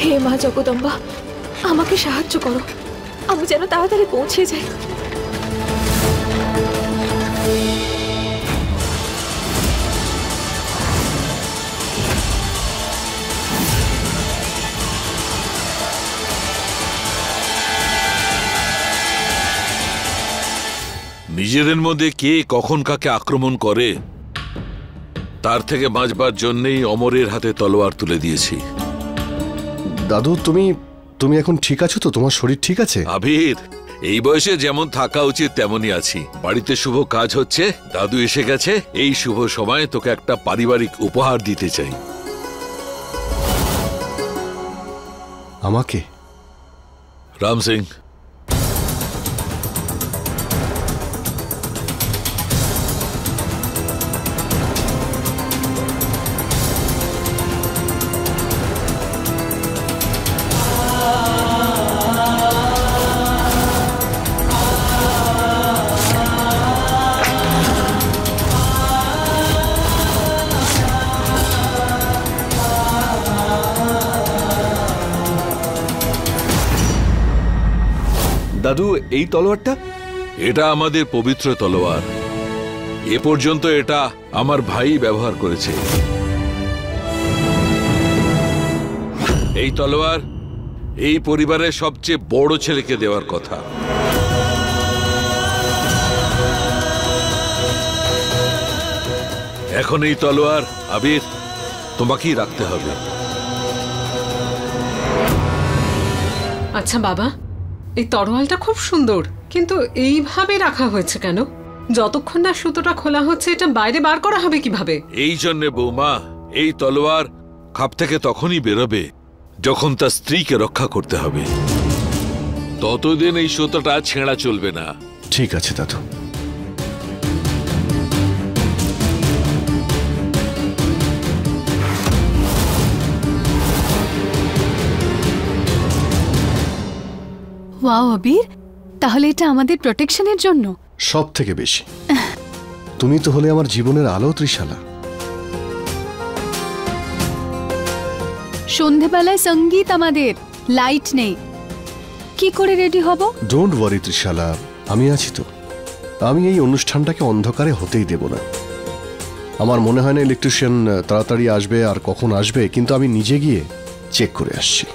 হে মা জগদম্বা, আমাকে সাহায্য করো, আমি যেন তাড়াতাড়ি পৌঁছে যাই। নিজেদের মধ্যে কে কখন কাকে আক্রমণ করে তার থেকে বাঁচবার জন্যই অমরের হাতে তলোয়ার তুলে দিয়েছি। দাদু, তুমি এখন ঠিক আছো তো? তোমার শরীর ঠিক আছে? আবির, এই বয়সে যেমন থাকা উচিত তেমনই আছি। বাড়িতে শুভ কাজ হচ্ছে, দাদু এসে গেছে। এই শুভ সময়ে তোকে একটা পারিবারিক উপহার দিতে চাই। আমাকে? রাম সিং, দাদু, এই তলোয়ারটা? এটা আমাদের পবিত্র তলোয়ার। এ পর্যন্ত এটা আমার ভাই ব্যবহার করেছে। এই তলোয়ার এই পরিবারের সবচেয়ে বড় ছেলেকে দেওয়ার কথা। এখন এই তলোয়ার আবির তোমাকেই রাখতে হবে। আচ্ছা বাবা, এই তরোয়ালটা খুব সুন্দর, কিন্তু এইভাবে রাখা হয়েছে কেন? যতক্ষণ না সুতোটা খোলা হচ্ছে এটা বাইরে বার করা হবে কিভাবে? এই জন্যে বৌমা, এই তলোয়ার খাপ থেকে তখনই বেরোবে যখন তার স্ত্রীকে রক্ষা করতে হবে। ততদিন এই সুতোটা ছেঁড়া চলবে না। ঠিক আছে দাদু। ওয়াও আবির, তাহলে এটা আমাদের প্রোটেকশনের জন্য? সব থেকে বেশি। তুমি তো হলে আমার জীবনের আলো, ত্রিশালা। সন্ধেবেলায় সঙ্গীত, আমাদের লাইট নেই, কি করে রেডি হব? ডোন্ট ওয়ারি ত্রিশালা, আমি আছি তো। আমি এই অনুষ্ঠানটাকে অন্ধকারে হতেই দেব না। আমার মনে হয় না ইলেকট্রিশিয়ান তাড়াতাড়ি আসবে, আর কখন আসবে কিন্তু আমি নিজে গিয়ে চেক করে আসছি।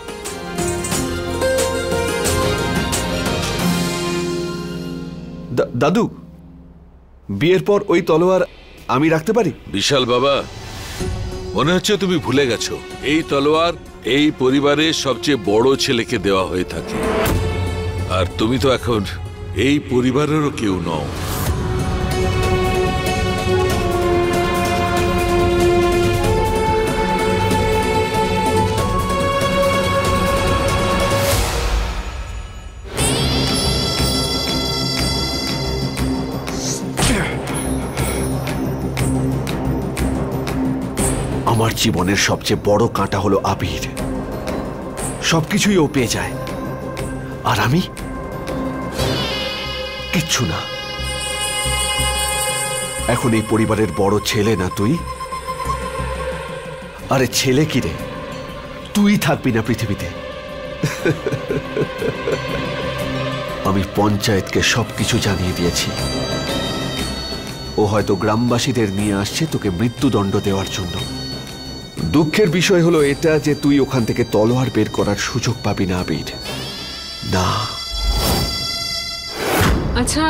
দাদু, বিয়ের পর ওই তলোয়ার আমি রাখতে পারি? বিশাল বাবা, মনে হচ্ছে তুমি ভুলে গেছো, এই তলোয়ার এই পরিবারের সবচেয়ে বড় ছেলেকে দেওয়া হয়ে থাকে। আর তুমি তো এখন এই পরিবারেরও কেউ নও। আমার জীবনের সবচেয়ে বড় কাঁটা হলো আবির। সবকিছুই ও পেয়ে যায়, আর আমি কিচ্ছু না। এখন এই পরিবারের বড় ছেলে না তুই? আরে ছেলে কি রে, তুই থাকবি না পৃথিবীতে। আমি পঞ্চায়েতকে সবকিছু জানিয়ে দিয়েছি। ও হয়তো গ্রামবাসীদের নিয়ে আসছে তোকে মৃত্যুদণ্ড দেওয়ার জন্য। দুঃখের বিষয় হলো এটা যে তুই ওখান থেকে তলোয়ার বের করার সুযোগ পাবি না আবির, না। আচ্ছা,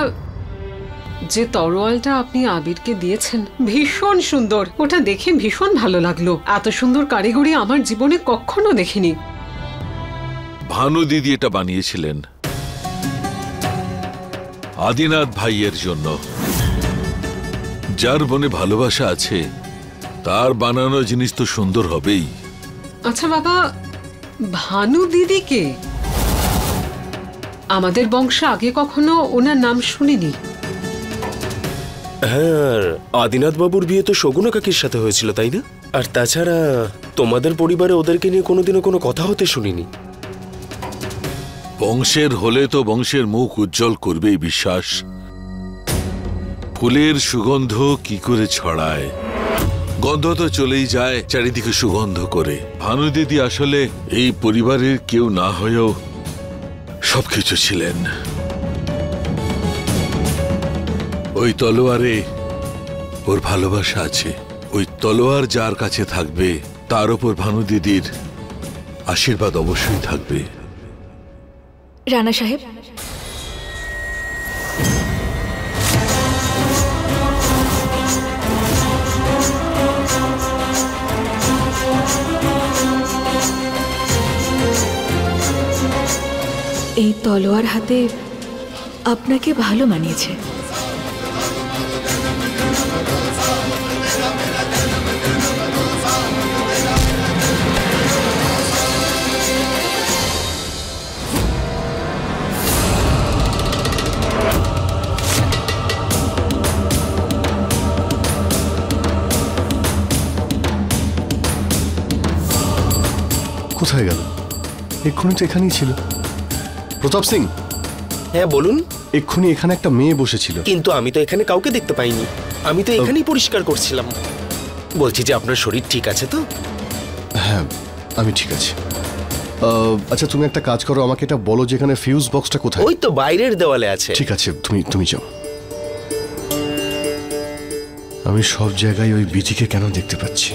যে তরোয়ালটা আপনি আবিরকে দিয়েছেন ভীষণ সুন্দর, ওটা দেখে ভীষণ ভালো লাগলো। এত সুন্দর কারিগরি আমার জীবনে কখনো দেখিনি। ভানু দিদি এটা বানিয়েছিলেন আদিনাথ ভাইয়ের জন্য। যার মনে ভালোবাসা আছে তার বানানো জিনিস তো সুন্দর হবেই। আচ্ছা বাবা, ভানু দিদি কে? আমাদের বংশে আগে কখনো ওনার নাম শুনিনি। হ্যাঁ, আদিনাথ বাবুর বিয়ে তো শগুনা কাকির সাথে হয়েছিল, তাই না? আর তাছাড়া তোমাদের পরিবারে ওদেরকে নিয়ে কোনোদিনও কোনো কথা হতে শুনিনি। বংশের হলে তো বংশের মুখ উজ্জ্বল করবেই বিশ্বাস। ফুলের সুগন্ধ কি করে ছড়ায় গন্ধ তো চলেই যায় চারিদিকে সুগন্ধ করে। ভানু দিদি আসলে এই পরিবারের কেউ না হয়েও সবকিছু ছিলেন। ওই তলোয়ারে ওর ভালোবাসা আছে। ওই তলোয়ার যার কাছে থাকবে তার উপর ভানু দিদির আশীর্বাদ অবশ্যই থাকবে। রানা সাহেব, এই তলোয়ার হাতে আপনাকে ভালো মানিয়েছে। কোথায় গেল? এক্ষুনি তো এখানেই ছিল। প্রতাপ সিং। হ্যাঁ বলুন। এক্ষুনি এখানে একটা মেয়ে বসেছিল। কিন্তু আমি তো এখানে কাউকে দেখতে পাইনি। আমি তো এখানেই পরিষ্কার করছিলাম। বলছি যে আপনার শরীর ঠিক আছে তো? হ্যাঁ, আমি ঠিক আছি। আচ্ছা, তুমি একটা কাজ করো, আমাকে এটা বলো যেখানে ফিউজ বক্সটা কোথায়। ওই তো বাইরের দেওয়ালে আছে। ঠিক আছে, তুমি যাও। আমি সব জায়গায় ওই বিধিকে কেন দেখতে পাচ্ছি?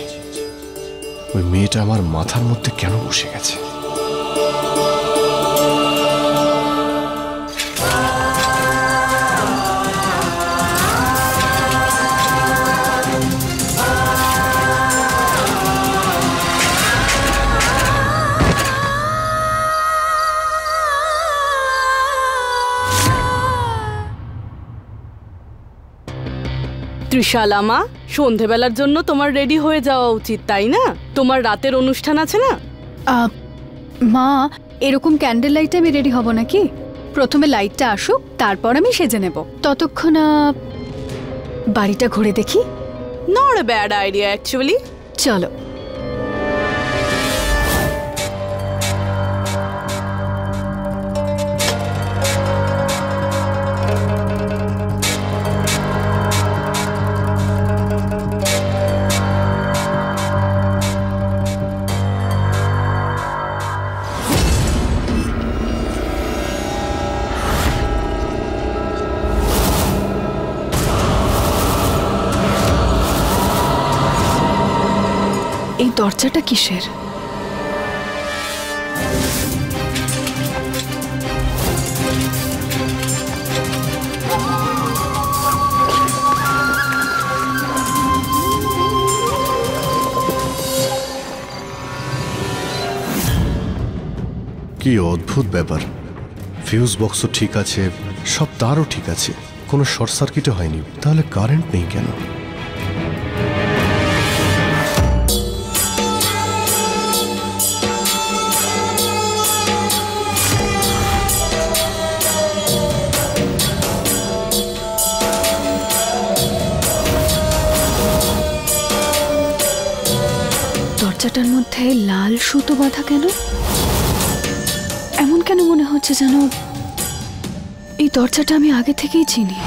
ওই মেয়েটা আমার মাথার মধ্যে কেন বসে গেছে? ত্রিশালামা, সন্ধেবেলার জন্য তোমার রেডি হয়ে যাওয়া উচিত, তাই না? তোমার রাতের অনুষ্ঠান আছে না? মা, এরকম ক্যান্ডেল লাইটে আমি রেডি হব নাকি? প্রথমে লাইটটা আসুক, তারপর আমি সেজে নেব। ততক্ষণ বাড়িটা ঘুরে দেখি। Not a bad idea actually. চলো। এই দরজাটা কিসের? কি অদ্ভুত ব্যাপার। ফিউজ বক্সও ঠিক আছে, সব তারও ঠিক আছে, কোনো শর্ট সার্কিটও হয়নি, তাহলে কারেন্ট নেই কেন? দরজাটার মধ্যে লাল সুতো বাঁধা কেন? এমন কেন মনে হচ্ছে যেন এই দরজাটা আমি আগে থেকেই চিনি।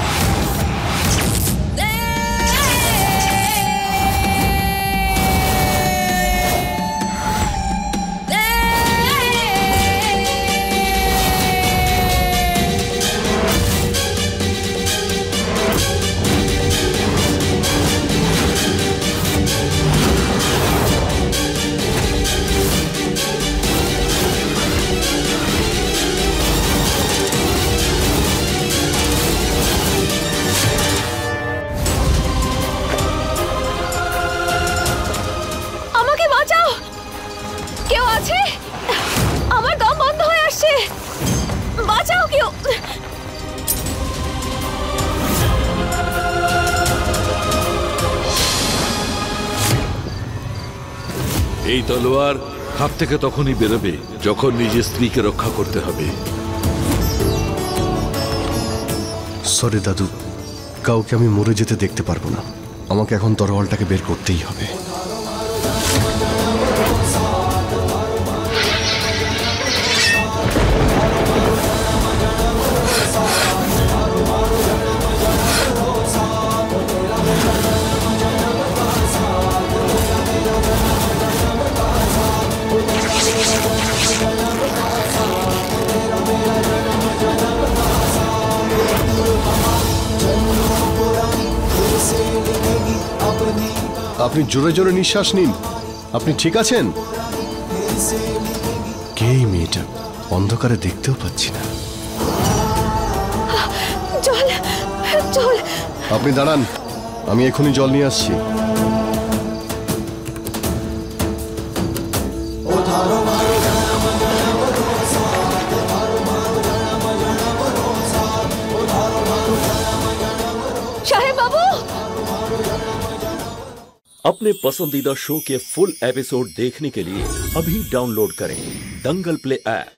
এই তলোয়ার খাপ থেকে তখনই বেরোবে যখন নিজের স্ত্রীকে রক্ষা করতে হবে। সরি দাদু, কাউকে আমি মরে যেতে দেখতে পারবো না। আমাকে এখন তরোয়ালটাকে বের করতেই হবে। আপনি জোরে জোরে নিঃশ্বাস নিন। আপনি ঠিক আছেন? কে এই মেয়েটা? অন্ধকারে দেখতেও পাচ্ছি না। জল জল। আপনি দাঁড়ান, আমি এখনই জল নিয়ে আসছি। সাহেব বাবু। अपने पसंदीदा शो के फुल एपिसोड देखने के लिए अभी डाउनलोड करें दंगल प्ले ऐप।